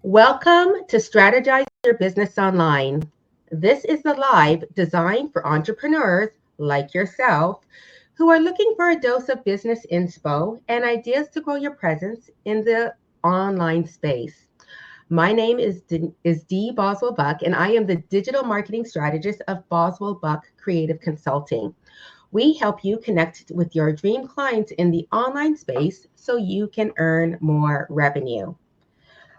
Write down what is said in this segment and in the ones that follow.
Welcome to Strategize Your Business Online. This is the live designed for entrepreneurs like yourself who are looking for a dose of business inspo and ideas to grow your presence in the online space. My name is Dee Boswell-Buck, and I am the digital marketing strategist of Boswell-Buck Creative Consulting. We help you connect with your dream clients in the online space so you can earn more revenue.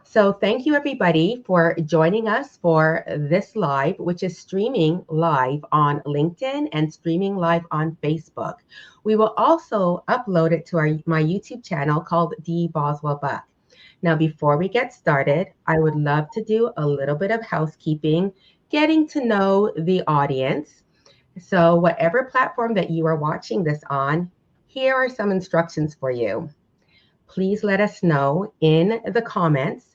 So, thank you everybody for joining us for this live, which is streaming live on LinkedIn and streaming live on Facebook. We will also upload it to my YouTube channel called Dee Boswell-Buck. Now, before we get started, I would love to do a little bit of housekeeping, getting to know the audience. So, whatever platform that you are watching this on, here are some instructions for you. Please let us know in the comments,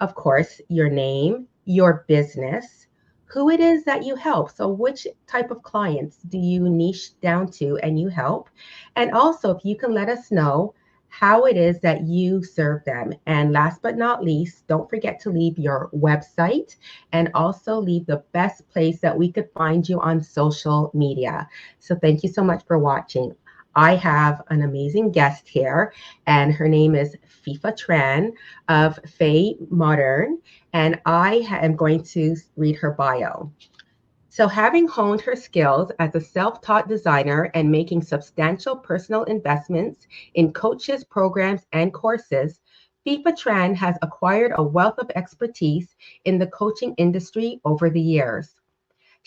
of course, your name, your business, who it is that you help. So, which type of clients do you niche down to and you help? And also, if you can let us know how it is that you serve them. And last but not least, don't forget to leave your website and also leave the best place that we could find you on social media. So, thank you so much for watching. I have an amazing guest here, and her name is Fifa Tran of FeiModern, and I am going to read her bio. So, having honed her skills as a self taught designer and making substantial personal investments in coaches, programs, and courses, Fifa Tran has acquired a wealth of expertise in the coaching industry over the years.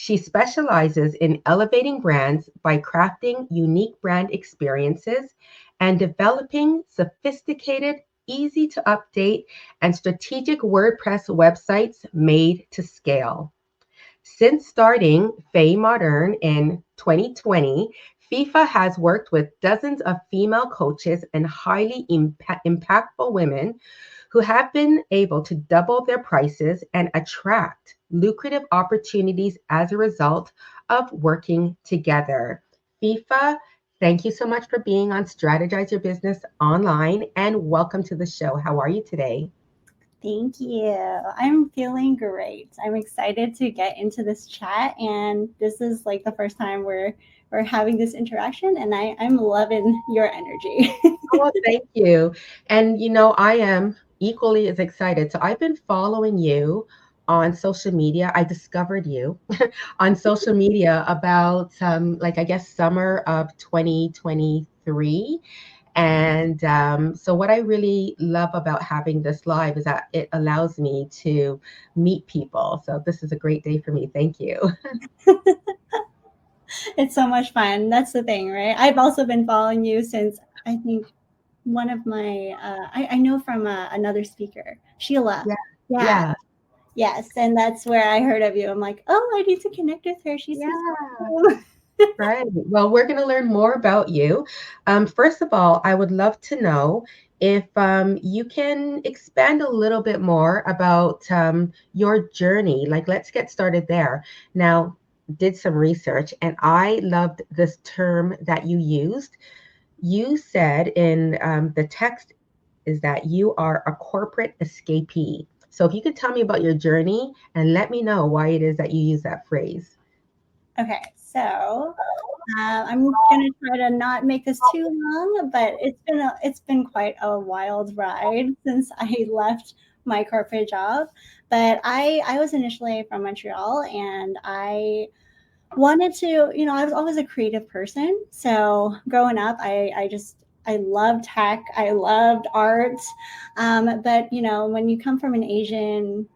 She specializes in elevating brands by crafting unique brand experiences and developing sophisticated, easy to update, and strategic WordPress websites made to scale. Since starting FeiModern in 2020, FIFA has worked with dozens of female coaches and highly impactful women who have been able to double their prices and attract lucrative opportunities as a result of working together. FIFA, thank you so much for being on Strategize Your Business Online, and welcome to the show. How are you today? Thank you. I'm feeling great. I'm excited to get into this chat, and this is like the first time we're having this interaction, and I'm loving your energy. Oh, thank you. And I am equally as excited. So I've been following you on social media. I discovered you on social media about like I guess summer of 2023. And so what I really love about having this live is that it allows me to meet people. So this is a great day for me. Thank you. It's so much fun. That's the thing, right? I've also been following you since I think one of my I know from another speaker, Sheila. Yeah. Yeah. Yeah. Yes, and that's where I heard of you. I'm like, oh, I need to connect with her. She seems Yeah. awesome. Right. Well, we're going to learn more about you. First of all, I would love to know if you can expand a little bit more about your journey. Like, let's get started there. Now, did some research, and I loved this term that you used. You said in the text is that you are a corporate escapee. So, if you could tell me about your journey and let me know why it is that you use that phrase. Okay, so I'm gonna try to not make this too long, but it's been quite a wild ride since I left my corporate job. But I was initially from Montreal, and I wanted to, I was always a creative person. So growing up, I loved tech, I loved art. But when you come from an Asian,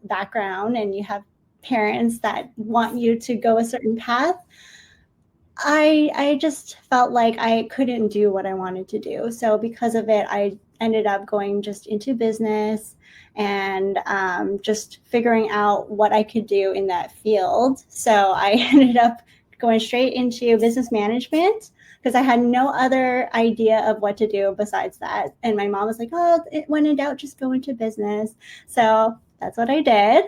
background, and you have parents that want you to go a certain path, I just felt like I couldn't do what I wanted to do. So because of it, I ended up going just into business and just figuring out what I could do in that field. So I ended up going straight into business management because I had no other idea of what to do besides that. And my mom was like, "Oh, when in doubt, just go into business." So that's what I did,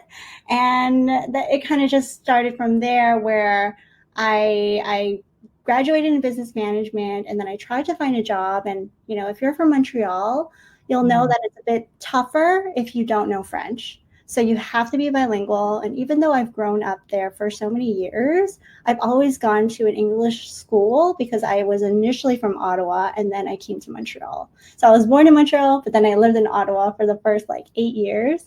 and it kind of just started from there, where I graduated in business management, and then I tried to find a job. And if you're from Montreal, you'll know that it's a bit tougher if you don't know French. So you have to be bilingual. And even though I've grown up there for so many years, I've always gone to an English school because I was initially from Ottawa and then I came to Montreal. So I was born in Montreal, but then I lived in Ottawa for the first like 8 years.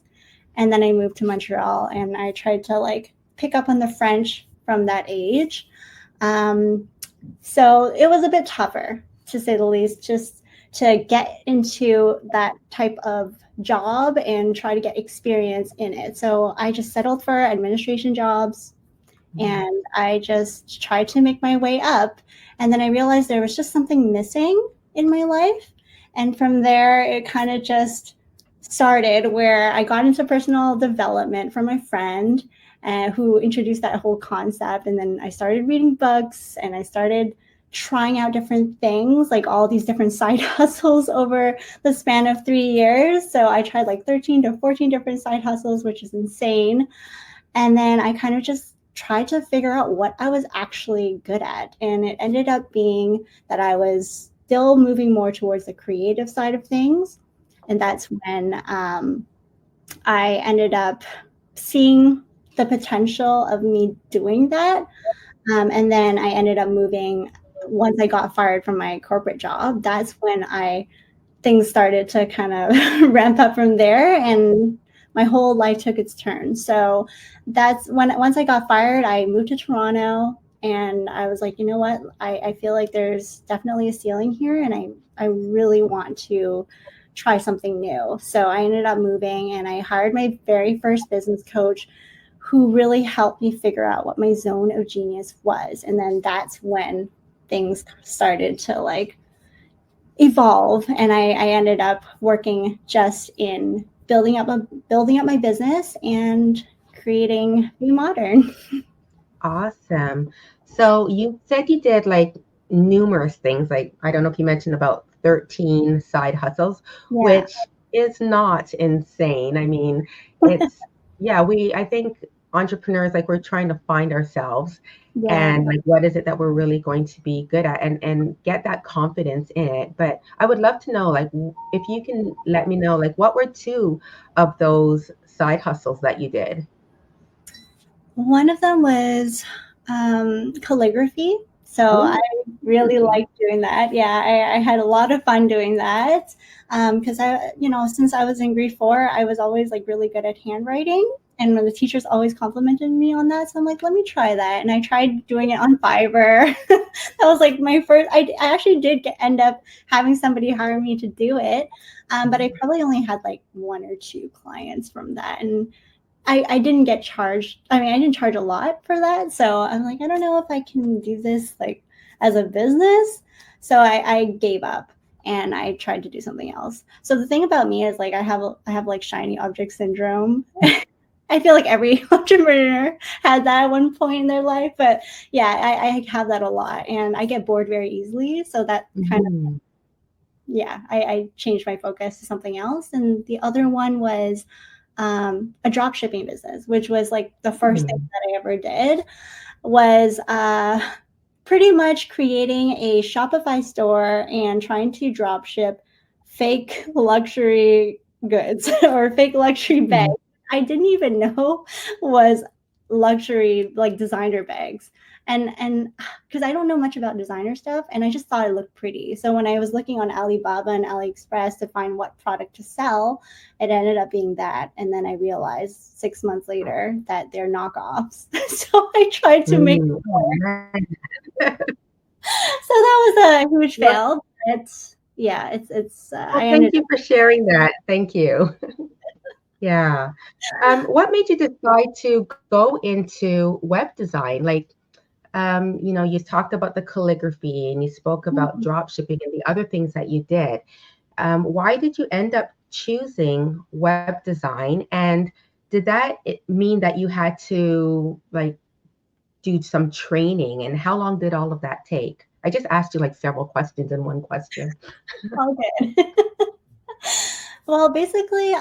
And then I moved to Montreal and I tried to like pick up on the French from that age. So it was a bit tougher, to say the least, just to get into that type of job and try to get experience in it. So I just settled for administration jobs and I just tried to make my way up. And then I realized there was just something missing in my life. And from there, it kind of just started where I got into personal development from my friend who introduced that whole concept. And then I started reading books and I started trying out different things, like all these different side hustles over the span of 3 years. So I tried like 13 to 14 different side hustles, which is insane. And then I kind of just tried to figure out what I was actually good at. And it ended up being that I was still moving more towards the creative side of things. And that's when I ended up seeing the potential of me doing that. And then I ended up moving once I got fired from my corporate job. That's when things started to kind of ramp up from there, and my whole life took its turn. So that's when, once I got fired, I moved to Toronto, and I was like, you know what? I feel like there's definitely a ceiling here, and I really want to try something new. So I ended up moving, and I hired my very first business coach, who really helped me figure out what my zone of genius was. And then that's when things started to like evolve, and I ended up working just in building up my business and creating FeiModern. Awesome. So you said you did like numerous things, like I don't know if you mentioned about 13 side hustles, Yeah. which is not insane. I mean, it's yeah, I think entrepreneurs, like we're trying to find ourselves Yeah. and like what is it that we're really going to be good at and get that confidence in it. But I would love to know, like if you can let me know, like what were two of those side hustles that you did? One of them was calligraphy. So I Oh, really liked doing that. Yeah, I had a lot of fun doing that because since I was in grade 4, I was always like really good at handwriting. And when the teachers always complimented me on that, so I'm like, let me try that. And I tried doing it on Fiverr. That was like my first. I actually did end up having somebody hire me to do it, but I probably only had like 1 or 2 clients from that. And I didn't get charged. I mean, I didn't charge a lot for that. So I'm like, I don't know if I can do this like as a business. So I gave up and I tried to do something else. So the thing about me is like I have like shiny object syndrome. I feel like every entrepreneur had that at one point in their life. But yeah, I have that a lot and I get bored very easily. So that kind of, mhm. yeah, I changed my focus to something else. And the other one was a drop shipping business, which was like the first thing Mhm. that I ever did, was pretty much creating a Shopify store and trying to drop ship fake luxury goods or fake luxury bags. Mhm. I didn't even know was luxury like designer bags. And because I don't know much about designer stuff and I just thought it looked pretty. So when I was looking on Alibaba and AliExpress to find what product to sell, it ended up being that. And then I realized 6 months later that they're knockoffs. So I tried to make Mm. Oh, more. man. So that was a huge Well, fail. It's yeah, it's well, I thank ended you up. for sharing that. Thank you. Yeah. What made you decide to go into web design? Like, you talked about the calligraphy and you spoke about drop shipping and the other things that you did. Why did you end up choosing web design? And did that mean that you had to like do some training? And how long did all of that take? I just asked you like several questions in one question. Okay. Well, basically,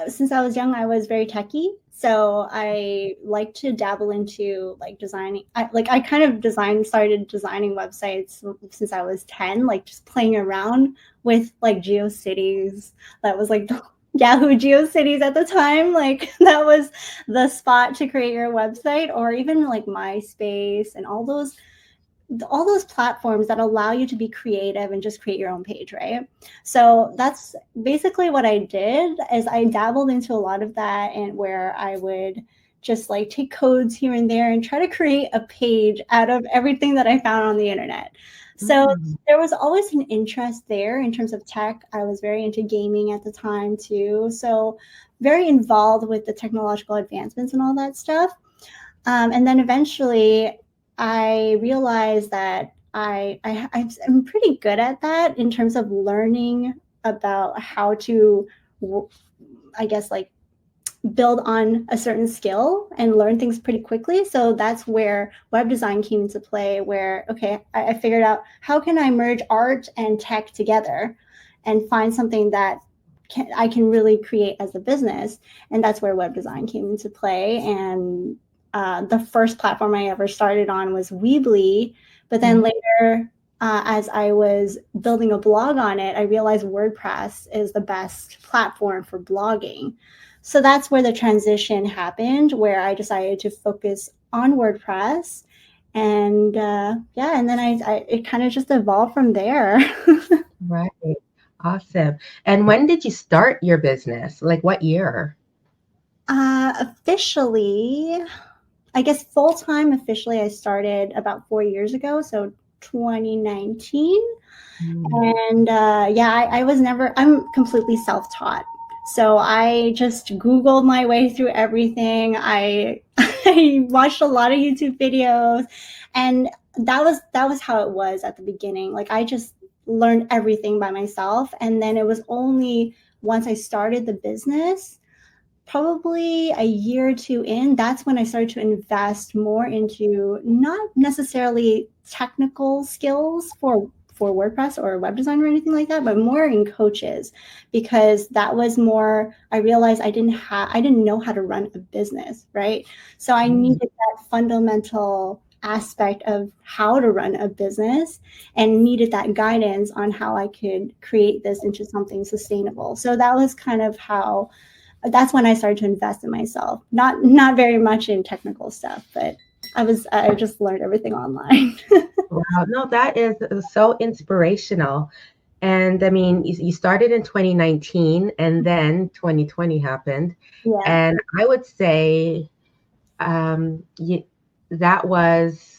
since I was young, I was very techy. So I like to dabble into like designing. I kind of started designing websites since I was 10, like just playing around with like GeoCities. That was like the Yahoo GeoCities at the time. Like that was the spot to create your website, or even like MySpace and all those platforms that allow you to be creative and just create your own page, right? So that's basically what I did. Is I dabbled into a lot of that, and where I would just like take codes here and there and try to create a page out of everything that I found on the internet. So there was always an interest there in terms of tech. I was very into gaming at the time too, so very involved with the technological advancements and all that stuff. And then eventually I realized that I'm pretty good at that in terms of learning about how to, I guess, like build on a certain skill and learn things pretty quickly. So that's where web design came into play, where, okay, I figured out how can I merge art and tech together and find something that I can really create as a business. And that's where web design came into play. And the first platform I ever started on was Weebly. But then later, as I was building a blog on it, I realized WordPress is the best platform for blogging. So that's where the transition happened, where I decided to focus on WordPress. And and then it kind of just evolved from there. Right. Awesome. And when did you start your business? Like what year? Officially, I guess full-time officially, I started about 4 years ago, so 2019. And I'm completely self-taught. So I just Googled my way through everything. I I watched a lot of YouTube videos, and that was how it was at the beginning. Like I just learned everything by myself, and then it was only once I started the business, probably a year or two in, that's when I started to invest more into not necessarily technical skills for WordPress or web design or anything like that, but more in coaches, because that was more, I realized I didn't know how to run a business, right? So I needed that fundamental aspect of how to run a business and needed that guidance on how I could create this into something sustainable. So that was kind of how that's when I started to invest in myself. Not very much in technical stuff, but I just learned everything online. Wow, no, that is so inspirational. And I mean, you started in 2019 and then 2020 happened. Yeah. And I would say that was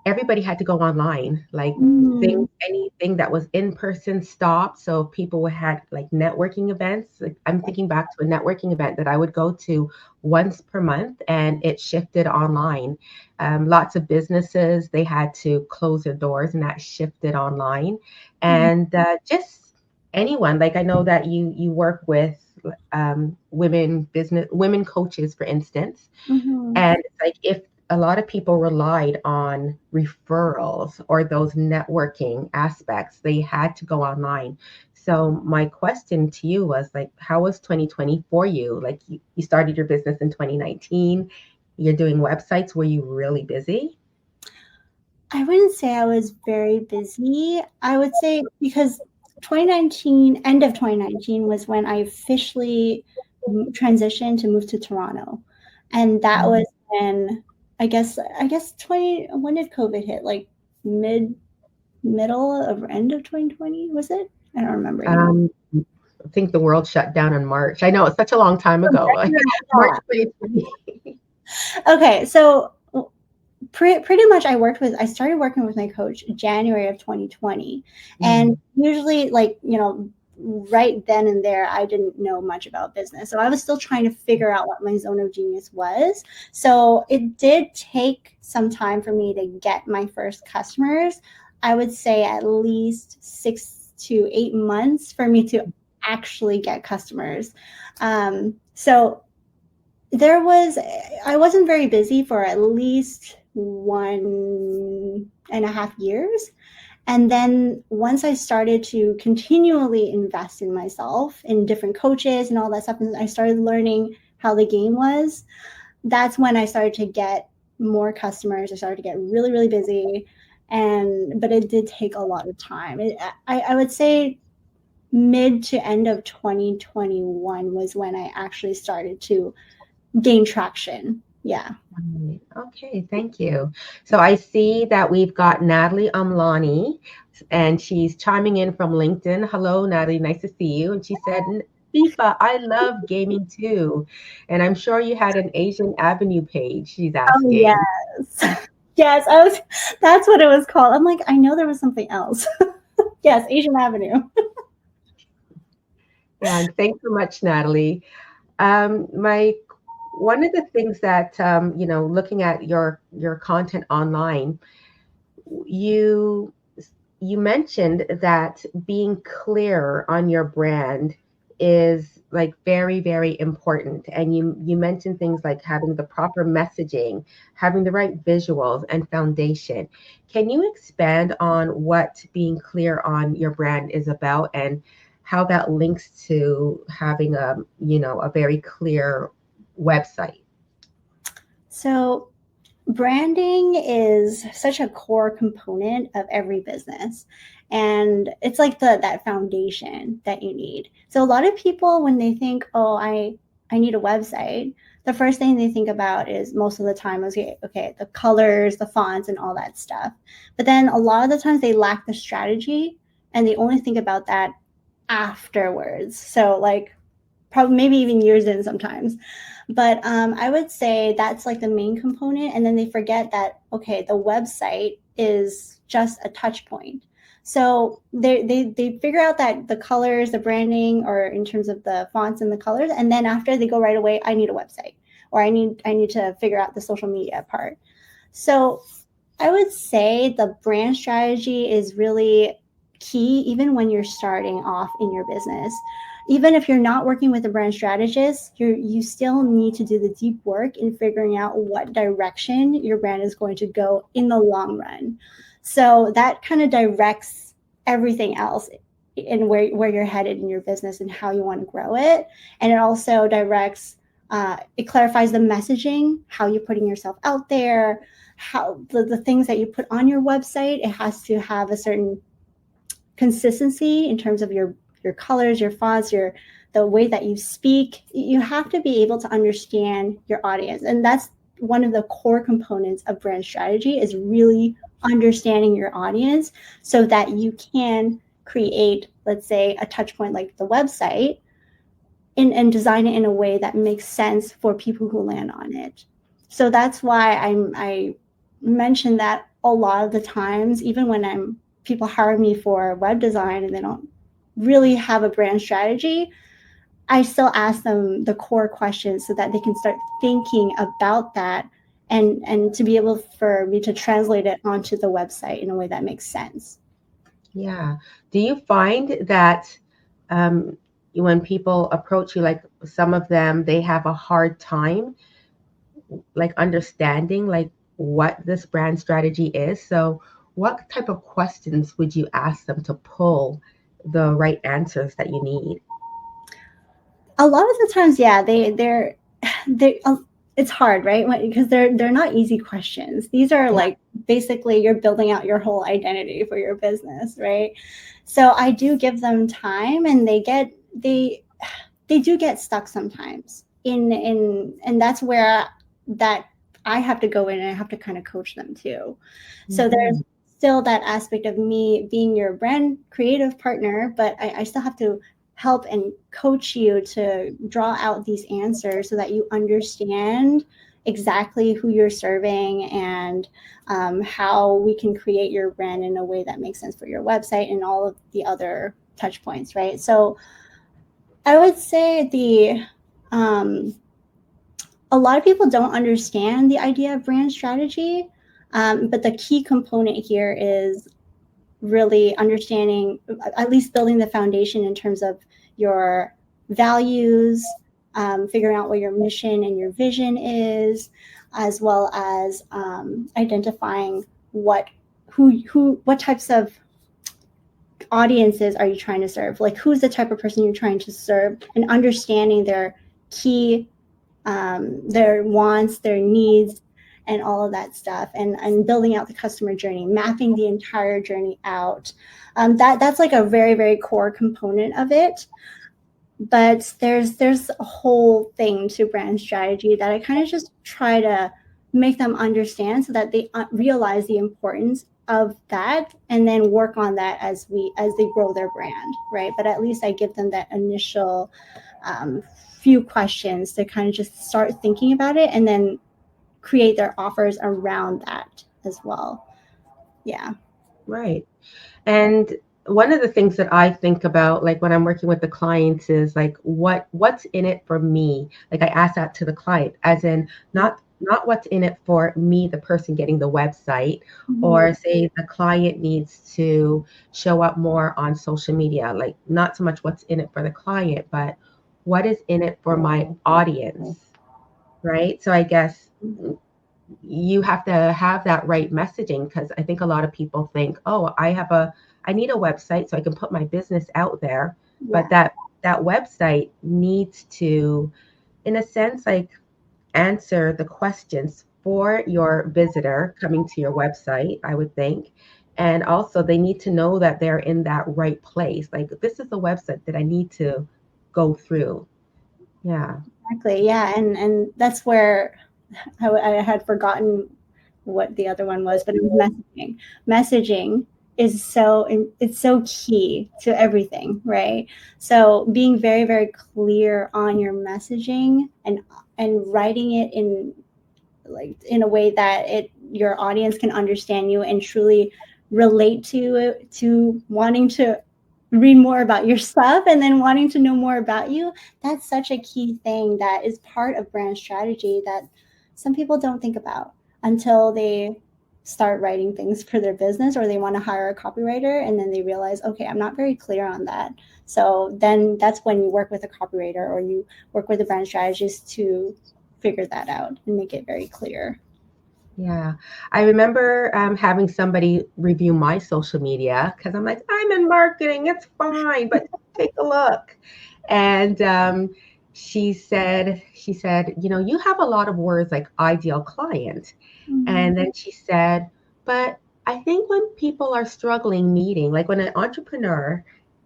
everybody had to go online. Like anything that was in person stopped. So people had like networking events. Like I'm thinking back to a networking event that I would go to once per month, and it shifted online. Lots of businesses, they had to close their doors, and that shifted online. And just anyone, like I know that you work with women coaches, for instance. And it's like if a lot of people relied on referrals or those networking aspects, they had to go online. So my question to you was like, how was 2020 for you? Like you started your business in 2019, you're doing websites. Were you really busy? I wouldn't say I was very busy. I would say because 2019, end of 2019 was when I officially transitioned to move to Toronto. And that was when I guess 20 when did COVID hit? Like middle of end of 2020, was it? I don't remember anymore. I think the world shut down in March. I know it's such a long time ago, like March 2020. Okay, so pretty much I started working with my coach January of 2020. And usually, like, right then and there, I didn't know much about business. So I was still trying to figure out what my zone of genius was. So it did take some time for me to get my first customers. I would say at least 6 to 8 months for me to actually get customers. So I wasn't very busy for at least 1.5 years. And then once I started to continually invest in myself, in different coaches and all that stuff, and I started learning how the game was, that's when I started to get more customers. I started to get really, really busy. But it did take a lot of time. I would say mid to end of 2021 was when I actually started to gain traction. Yeah. Okay, thank you. So I see that we've got Natalie Amlani, and she's chiming in from LinkedIn. Hello, Natalie, nice to see you. And she said, FIFA, I love gaming too. And I'm sure you had an Asian Avenue page, she's Oh, asking. yes. Yes, that's what it was called. I'm like, I know there was something else. Yes, Asian Avenue. Yeah, and thanks so much, Natalie. My one of the things that looking at your content online, you you mentioned that being clear on your brand is like very, very important. And you mentioned things like having the proper messaging, having the right visuals and foundation. Can you expand on what being clear on your brand is about and how that links to having a very clear website? So branding is such a core component of every business, and it's like that foundation that you need. So a lot of people, when they think, oh, I need a website, the first thing they think about is, most of the time, okay, the colors, the fonts, and all that stuff. But then a lot of the times they lack the strategy, and they only think about that afterwards. So like probably maybe even years in sometimes. But I would say that's like the main component. And then they forget that, okay, the website is just a touch point. So they figure out that the colors, the branding, or in terms of the fonts and the colors, and then after they go right away, I need a website, or I need to figure out the social media part. So I would say the brand strategy is really key, even when you're starting off in your business. Even if you're not working with a brand strategist, you still need to do the deep work in figuring out what direction your brand is going to go in the long run. So that kind of directs everything else in where you're headed in your business and how you want to grow it. And it also directs, it clarifies the messaging, how you're putting yourself out there, how the things that you put on your website. It has to have a certain consistency in terms of your colors, your fonts, the way that you speak. You have to be able to understand your audience. And that's one of the core components of brand strategy, is really understanding your audience so that you can create, let's say, a touch point like the website, and design it in a way that makes sense for people who land on it. So that's why I mention that a lot of the times, even when people hire me for web design and they don't really have a brand strategy, I still ask them the core questions so that they can start thinking about that, and to be able for me to translate it onto the website in a way that makes sense. Yeah. Do you find that when people approach you, like some of them, they have a hard time like understanding like what this brand strategy is? So what type of questions would you ask them to pull the right answers that you need? A lot of the times, yeah, they it's hard, right? Because they're not easy questions. These are Yeah. like, basically you're building out your whole identity for your business, right? So I do give them time, and they do get stuck sometimes and that's where that I have to go in, and I have to kind of coach them too. So there's Mhm. still that aspect of me being your brand creative partner, but I still have to help and coach you to draw out these answers so that you understand exactly who you're serving, and how we can create your brand in a way that makes sense for your website and all of the other touch points, right? So I would say um, a lot of people don't understand the idea of brand strategy, but the key component here is really understanding, at least building the foundation in terms of your values, figuring out what your mission and your vision is, as well as identifying what types of audiences are you trying to serve, like who's the type of person you're trying to serve, and understanding their key their wants, their needs, and all of that stuff, and building out the customer journey, mapping the entire journey out. That's like a very, very core component of it. But there's a whole thing to brand strategy that I kind of just try to make them understand so that they realize the importance of that, and then work on that as they grow their brand, right? But at least I give them that initial um, few questions to kind of just start thinking about it, and then create their offers around that as well. Yeah. Right. And one of the things that I think about, like when I'm working with the clients, is like what's in it for me? Like I ask that to the client, as in not what's in it for me, the person getting the website, or say the client needs to show up more on social media. Like not so much what's in it for the client, but what is in it for my audience, right? So I guess you have to have that right messaging, because I think a lot of people think, oh, I need a website so I can put my business out there. Yeah. But that website needs to, in a sense, like answer the questions for your visitor coming to your website, I would think. And also they need to know that they're in that right place. Like this is the website that I need to go through. Yeah. Exactly. Yeah. And that's where I had forgotten what the other one was, but it was messaging. Messaging is it's so key to everything, right? So being very, very clear on your messaging, and writing it in a way that your audience can understand you and truly relate to wanting to read more about your stuff, and then wanting to know more about you. That's such a key thing that is part of brand strategy that some people don't think about until they start writing things for their business, or they want to hire a copywriter, and then they realize, okay, I'm not very clear on that. So then that's when you work with a copywriter, or you work with a brand strategist to figure that out and make it very clear. Yeah, I remember having somebody review my social media, because I'm like, I'm in marketing, it's fine, but take a look. And she said, you have a lot of words like ideal client. Mm-hmm. And then she said, but I think when people are struggling meeting, like when an entrepreneur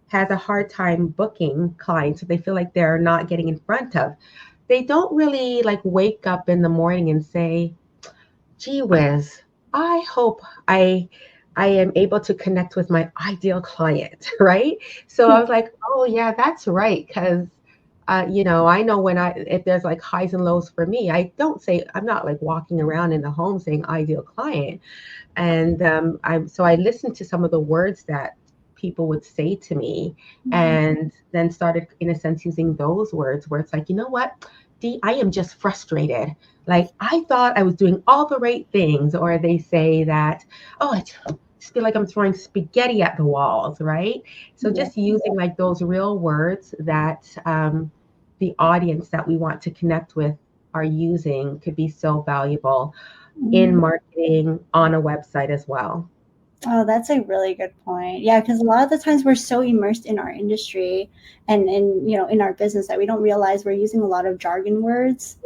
has a hard time booking clients, if they feel like they're not getting in front of, they don't really like wake up in the morning and say, gee whiz, I hope I I am able to connect with my ideal client, right? So I was like, oh yeah, that's right, because I know when if there's like highs and lows for me, I'm not like walking around in the home saying ideal client. And I listened to some of the words that people would say to me, Mm-hmm. and then started, in a sense, using those words where it's like, you know what, Dee, I am just frustrated. Like I thought I was doing all the right things. Or they say that, oh, I just feel like I'm throwing spaghetti at the walls, right? So Yeah. just using like those real words that the audience that we want to connect with are using could be so valuable in Mhm. marketing on a website as well. Oh, that's a really good point. Yeah, because a lot of the times we're so immersed in our industry and in our business that we don't realize we're using a lot of jargon words.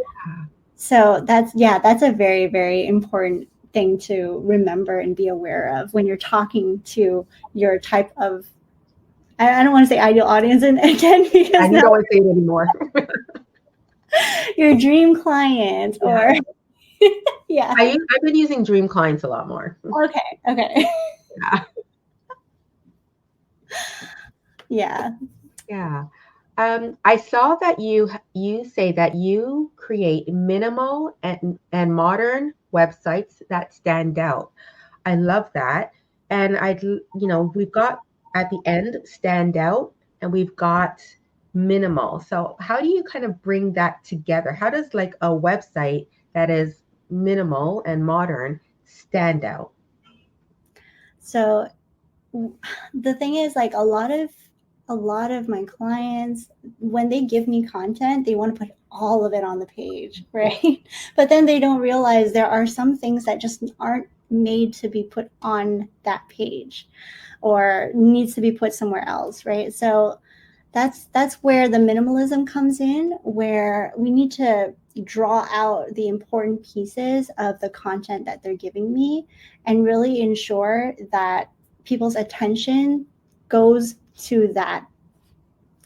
So that's a very, very important thing to remember and be aware of when you're talking to your type of, I don't want to say ideal audience, and again, because And you don't want to say it anymore. your dream client, or Yeah. yeah. I've been using dream clients a lot more. Okay. Okay. Yeah. Yeah. Yeah. I saw that you say that you create minimal and modern websites that stand out. I love that. And we've got at the end stand out, and we've got minimal. So how do you kind of bring that together? How does like a website that is minimal and modern stand out? So the thing is, like, a lot of my clients, when they give me content, they want to put all of it on the page, right? But then they don't realize there are some things that just aren't made to be put on that page, or needs to be put somewhere else, right? So that's where the minimalism comes in, where we need to draw out the important pieces of the content that they're giving me and really ensure that people's attention goes to that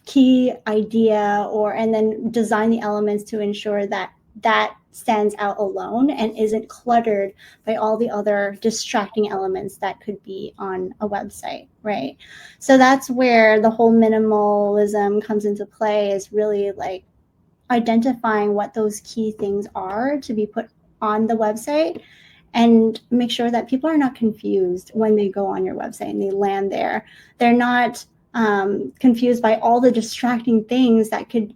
key idea, or and then design the elements to ensure that that stands out alone and isn't cluttered by all the other distracting elements that could be on a website, right? So that's where the whole minimalism comes into play, is really like identifying what those key things are to be put on the website, and make sure that people are not confused when they go on your website and they land there. They're not confused by all the distracting things that could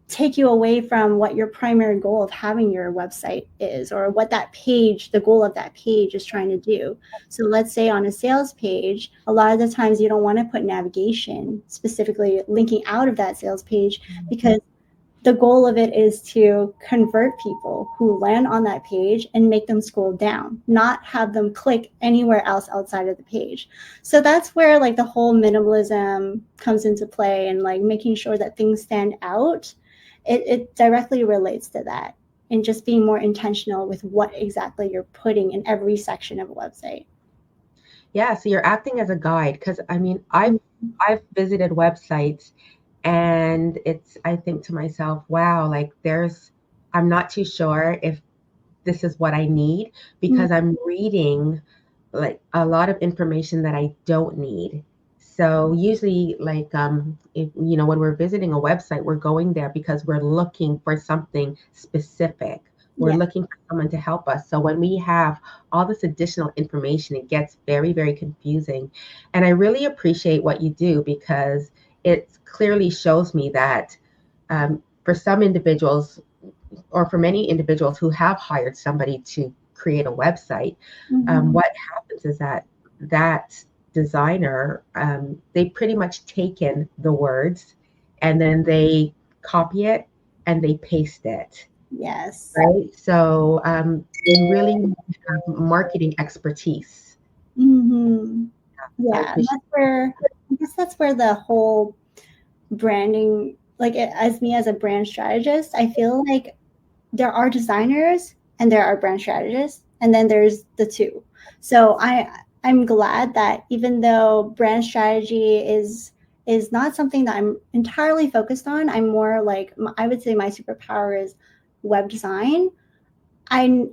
take you away from what your primary goal of having your website is, or what that page, the goal of that page is trying to do. So let's say on a sales page, a lot of the times you don't want to put navigation specifically linking out of that sales page, because the goal of it is to convert people who land on that page and make them scroll down, not have them click anywhere else outside of the page. So that's where like the whole minimalism comes into play, and like making sure that things stand out. It directly relates to that, and just being more intentional with what exactly you're putting in every section of a website. Yeah, so you're acting as a guide, because I mean, I've visited websites, and I think to myself, wow, like I'm not too sure if this is what I need, because I'm reading like a lot of information that I don't need. So usually, like, if, when we're visiting a website, we're going there because we're looking for something specific. We're looking for someone to help us. So when we have all this additional information, it gets very, very confusing. And I really appreciate what you do, because it clearly shows me that for some individuals, or for many individuals who have hired somebody to create a website, what happens is that designer, they pretty much taken the words and then they copy it and they paste it. Yes. Right. So you really have marketing expertise. Mm-hmm. I Yeah, and appreciate that's where, I guess that's where the whole branding, like as me as a brand strategist, I feel like there are designers and there are brand strategists, and then there's the two. So I'm glad that even though brand strategy is not something that I'm entirely focused on, I'm more like, I would say my superpower is web design. I'm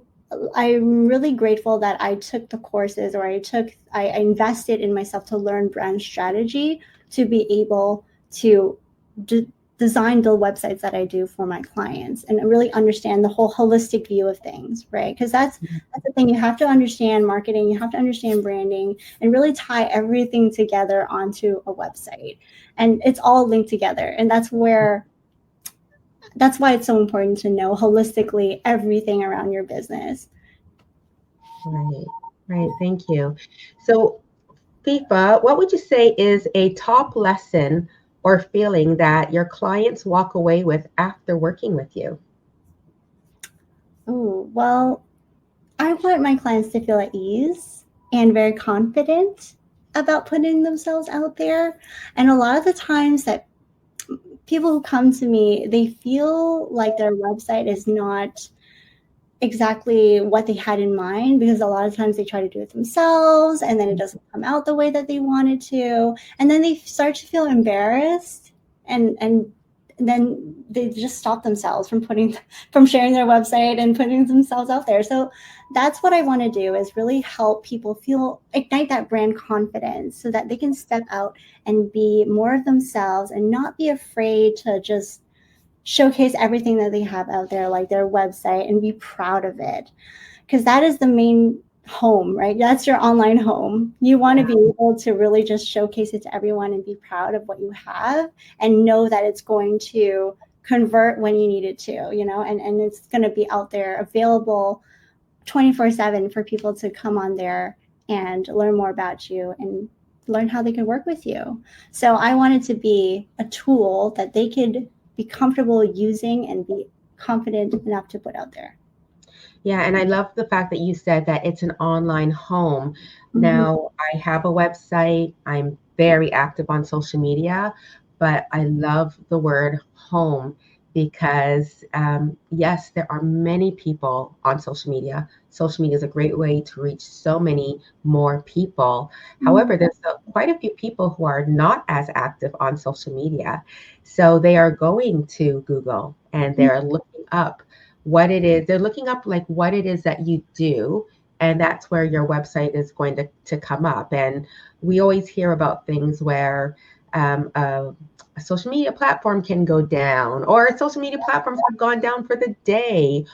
I'm really grateful that I took the courses, or I invested in myself to learn brand strategy to be able to design the websites that I do for my clients, and really understand the whole holistic view of things, right? Because that's the thing. You have to understand marketing, you have to understand branding, and really tie everything together onto a website. And it's all linked together. And that's why it's so important to know holistically everything around your business. Right, right. Thank you. So, FIFA, what would you say is a top lesson or feeling that your clients walk away with after working with you? Oh, well, I want my clients to feel at ease and very confident about putting themselves out there. And a lot of the times that people who come to me, they feel like their website is not exactly what they had in mind, because a lot of times they try to do it themselves and then it doesn't come out the way that they wanted to, and then they start to feel embarrassed, and then they just stop themselves from sharing their website and putting themselves out there. So that's what I want to do, is really help people ignite that brand confidence, so that they can step out and be more of themselves and not be afraid to just showcase everything that they have out there, like their website, and be proud of it. Because that is the main home, right? That's your online home. You want to be able to really just showcase it to everyone and be proud of what you have, and know that it's going to convert when you need it to, and it's going to be out there available 24/7 for people to come on there and learn more about you and learn how they can work with you. So I want it to be a tool that they could be comfortable using and be confident enough to put out there. Yeah, and I love the fact that you said that it's an online home. Now, I have a website. I'm very active on social media, but I love the word home, because yes, there are many people on social media. Social media is a great way to reach so many more people. Mm. However, there's quite a few people who are not as active on social media. So they are going to Google and they're looking up what it is. They're looking up like what it is that you do. And that's where your website is going to come up. And we always hear about things where a social media platform can go down, or social media platforms have gone down for the day.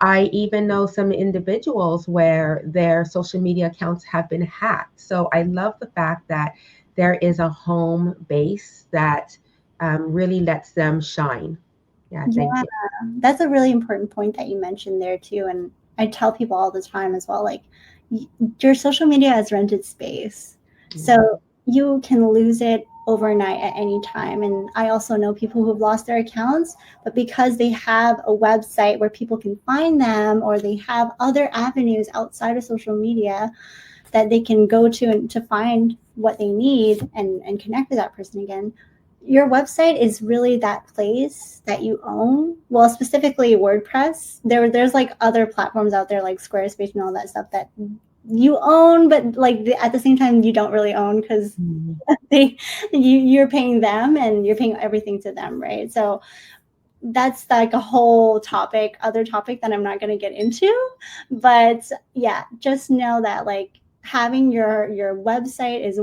I even know some individuals where their social media accounts have been hacked. So I love the fact that there is a home base that really lets them shine. Yeah, thank Yeah, you. that's a really important point that you mentioned there too. And I tell people all the time as well, like your social media has rented space. So Yeah. you can lose it overnight at any time. And I also know people who've lost their accounts, but because they have a website where people can find them, or they have other avenues outside of social media that they can go to and to find what they need and connect with that person again. Your website is really that place that you own. Well, specifically WordPress. There's like other platforms out there like Squarespace and all that stuff that you own, but like at the same time you don't really own, because Mhm. they you're paying them and you're paying everything to them, right? So that's like a whole other topic that I'm not going to get into. But yeah, just know that like having your website is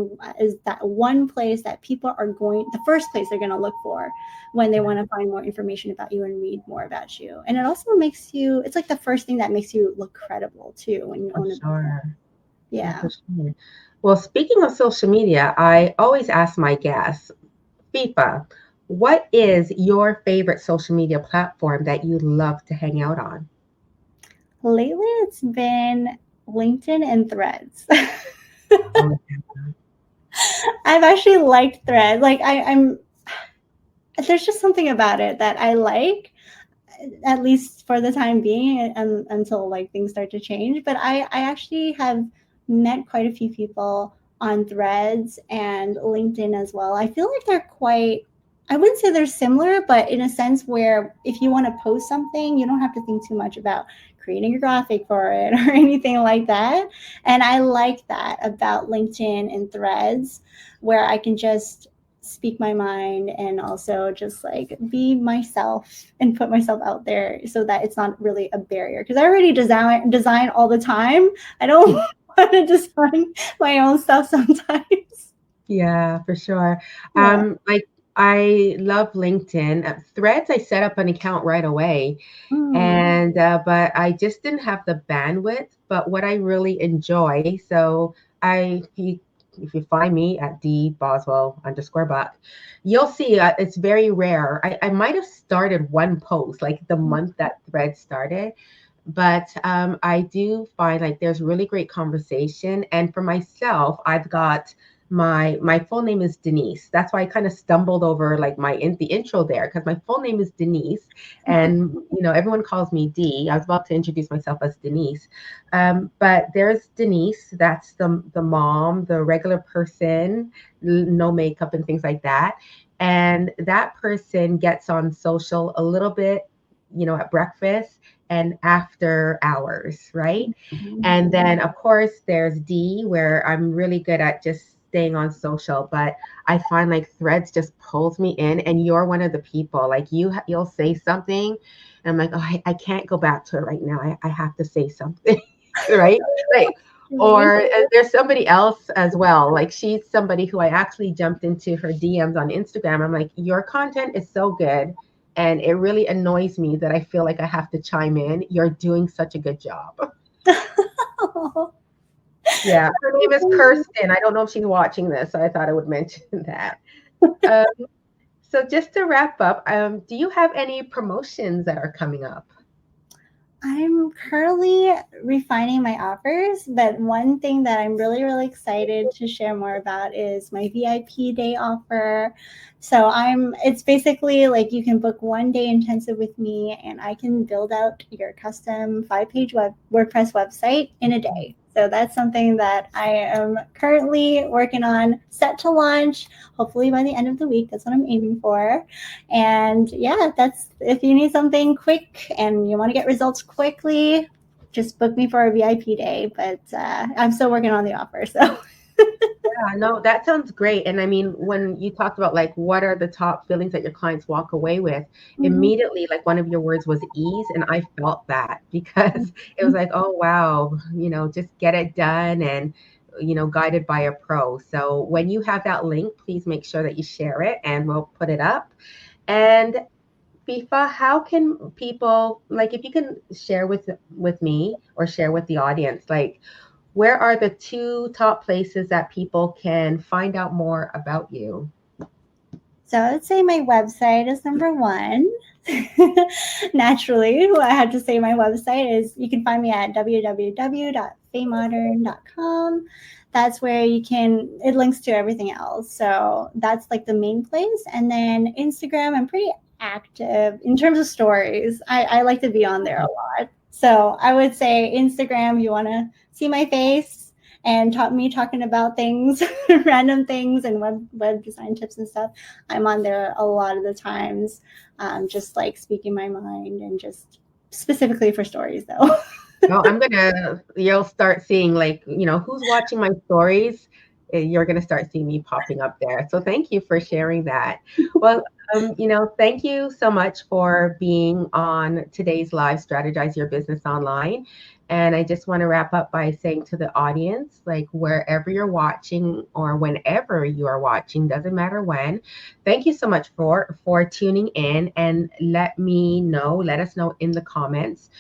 that one place that people are going the first place they're going to look for when they want to find more information about you and read more about you. And it also makes you, it's like the first thing that makes you look credible too when you For own a business. sure. Yeah, Yeah. for sure. Well, speaking of social media, I always ask my guests, FIFA, what is your favorite social media platform that you love to hang out on? Lately it's been LinkedIn and Threads. Oh, I've actually liked Threads. Like I'm there's just something about it that I like, at least for the time being, and until like things start to change. But I actually have met quite a few people on Threads and LinkedIn as well. I feel like they're quite, I wouldn't say they're similar, but in a sense where if you want to post something, you don't have to think too much about creating a graphic for it or anything like that. And I like that about LinkedIn and Threads, where I can just speak my mind and also just like be myself and put myself out there so that it's not really a barrier, because I already design all the time. I don't want to design my own stuff sometimes. yeah, for sure. Yeah. Like I love LinkedIn. Threads, I set up an account right away, Mm. and but I just didn't have the bandwidth. But what I really enjoy, so if you find me at Dee Boswell_Buck, you'll see it's very rare. I might have started one post like the month that Thread started, but I do find like there's really great conversation. And for myself, I've got my full name is Denise. That's why I kind of stumbled over like the intro there, because my full name is Denise, and everyone calls me Dee. I was about to introduce myself as Denise, but there's Denise. That's the mom, the regular person, no makeup and things like that. And that person gets on social a little bit, at breakfast and after hours, right? And then, of course, there's D, where I'm really good at just staying on social, but I find like Threads just pulls me in, and you're one of the people. Like you'll say something, and I'm like, oh, I can't go back to it right now. I have to say something, right? Like, Me. or there's somebody else as well. Like she's somebody who I actually jumped into her DMs on Instagram. I'm like, your content is so good. And it really annoys me that I feel like I have to chime in. You're doing such a good job. Yeah, her name is Kirsten. I don't know if she's watching this, so I thought I would mention that. Um, so just to wrap up, do you have any promotions that are coming up? I'm currently refining my offers, but one thing that I'm really, really excited to share more about is my VIP day offer. So it's basically like you can book 1 day intensive with me and I can build out your custom 5-page WordPress website in a day. So that's something that I am currently working on, set to launch hopefully by the end of the week. That's what I'm aiming for. And yeah, that's if you need something quick and you want to get results quickly, just book me for a VIP day. But I'm still working on the offer. So Yeah, no, that sounds great. And I mean, when you talked about like what are the top feelings that your clients walk away with, immediately, like one of your words was ease. And I felt that because it was like, oh, wow, just get it done and, guided by a pro. So when you have that link, please make sure that you share it and we'll put it up. And FIFA, how can people, like, if you can share with me or share with the audience, like, where are the 2 top places that people can find out more about you? So I would say my website is number one. Naturally, I had to say my website is, you can find me at www.feimodern.com. That's where it links to everything else. So that's like the main place. And then Instagram, I'm pretty active in terms of stories. I like to be on there a lot. So I would say Instagram, you want to see my face and me talking about things, random things and web design tips and stuff. I'm on there a lot of the times, just like speaking my mind and just specifically for stories though. No, you'll start seeing like, who's watching my stories. You're going to start seeing me popping up there. So thank you for sharing that. Well, thank you so much for being on today's live Strategize Your Business Online. And I just want to wrap up by saying to the audience, like wherever you're watching or whenever you are watching, doesn't matter when, thank you so much for tuning in, and let us know in the comments,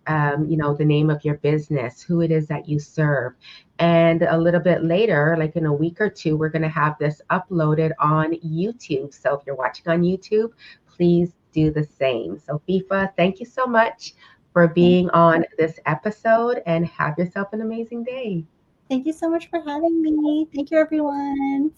the name of your business, who it is that you serve. And a little bit later, like in a week or two, we're going to have this uploaded on YouTube. So if you're watching on YouTube, please do the same. So FIFA, thank you so much for being on this episode, and have yourself an amazing day. Thank you so much for having me. Thank you, everyone.